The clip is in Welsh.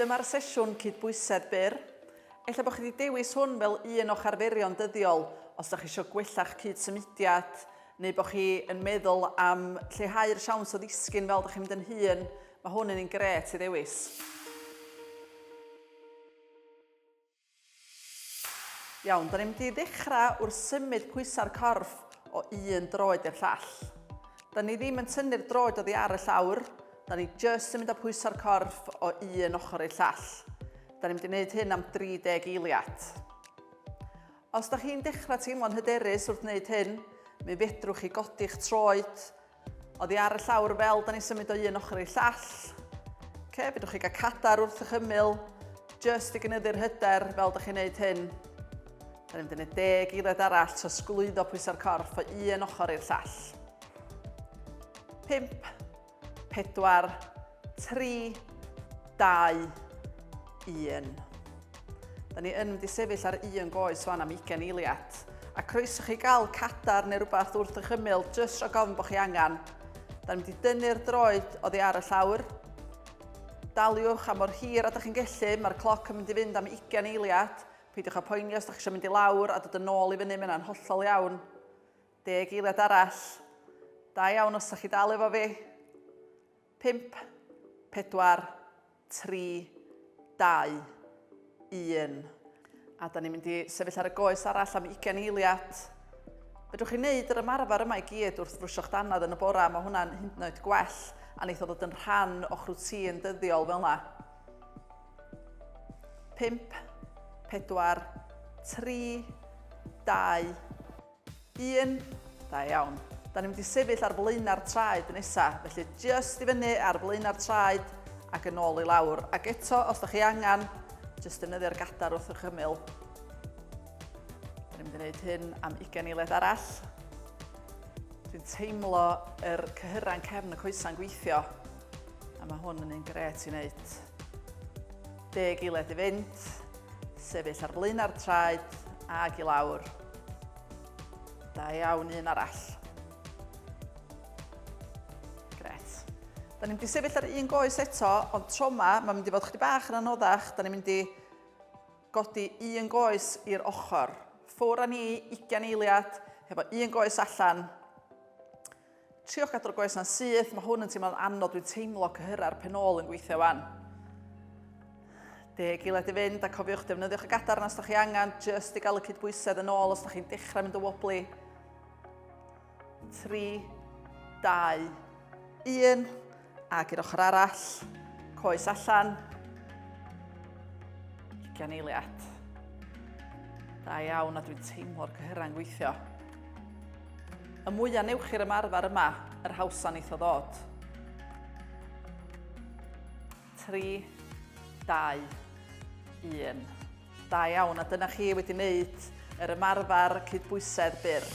dyma'r sesiwn cydbwysedd byr. Ella bod chi wedi dewis hwn fel un o'ch arferion dyddiol os ydych chi eisiau gwella'ch cydsymudiad neu bod chi yn meddwl am lleihau'r siawns o ddisgyn fel ydych chi'n mynd yn hŷn. Mae hwn yn un gret i ddewis. Iawn, da ni'n mynd i ddechrau wrth symud pwysau'r corff o un droed i'r llall. Da ni ddim yn tynnu'r droed oddi ar y llawr, da ni jyst yn mynd â pwysau'r corff o un ochr i'r llall. Da ni'n mynd i wneud hyn am 30 eiliad. Os da chi'n dechrau teimlo'n hyderus wrth wneud hyn, mi fedrwch chi godi'ch troed oddi ar y llawr fel da ni'n symud o un ochr i'r llall. Fedrwch chi gael cadar wrth eich ymyl, jyst i gynyddu'r hyder fel da chi'n wneud hyn. Da ni'n mynd i wneud 10 eiliad arall o sglwyddo pwysau'r corff o un ochr i'r llall. 5, 4, 3, 2, 1. Da ni yn mynd i sefyll ar un goes fan am 20 eiliad. A croeso chi gael cadar neu rhywbeth wrth eich ymyl, jyst o gofyn bod chi angen. Da ni'n mynd i dynnu'r droed oddi ar y llawr. Daliwch am mor hir a da chi'n gallu, mae'r cloc yn mynd i fynd am 20 eiliad. Peidiwch â poeni os da chi eisiau mynd i lawr a dod yn ôl i fyny, mae hynna'n hollol iawn. 10 eiliad arall. Da iawn os da chi dal efo fi. 5, 4, 3, 2, 1. A da ni'n mynd i sefyll ar y goes arall am 20 eiliad. Fedrwch chi wneud yr ymarfer yma i gyd wrth frwsio'ch dannedd yn y bora. Mae hwnna'n hyd yn oed gwell a wneith o ddod yn rhan o'ch rwtîn dyddiol fel yna. 5, 4, 3, 2, 1. Da iawn. Da ni'n mynd i sefyll ar blaenau'r traed nesaf, felly jyst i fyny ar blaenau'r traed ac yn ôl i lawr. Ac eto, os da chi angen, jyst defnyddio'r gadar wrth eich ymyl. Da ni'n mynd i wneud hyn am 20 eiliad arall. Dwi'n teimlo yr cyhyran cefn y coesa'n gweithio, a mae hwn yn un gret i wneud. 10 eiliad i fynd, sefyll ar blaenau'r traed ac i lawr. Da iawn, un arall. Da ni'n mynd i sefyll ar un goes eto, ond tro yma, mae'n mynd i fod chydig bach yn anoddach. Da ni'n mynd i godi un goes i'r ochr. Ffwr â ni 20 eiliad, hefo un goes allan. Triwch gadw'r goes na'n syth, mae hwn yn teimlo'n anodd, dwi'n teimlo cyhyra'r penôl yn gweithio wan. 10 eiliad i fynd, a cofiwch defnyddiwch y gadar na os da chi angen, jyst i gael y cydbwysedd yn ôl os da chi'n dechrau mynd o woblu. 3, 2, 1. Ac i'r ochr arall, coes allan, 20 eiliad. Da iawn, a dwi'n teimlo'r cyhyra'n gweithio. Y mwyaf newch chi'r ymarfer yma, yr hawsa neith o ddod. 3, 2, 1. Da iawn, a dyna chi wedi wneud yr ymarfer cydbwysedd byr.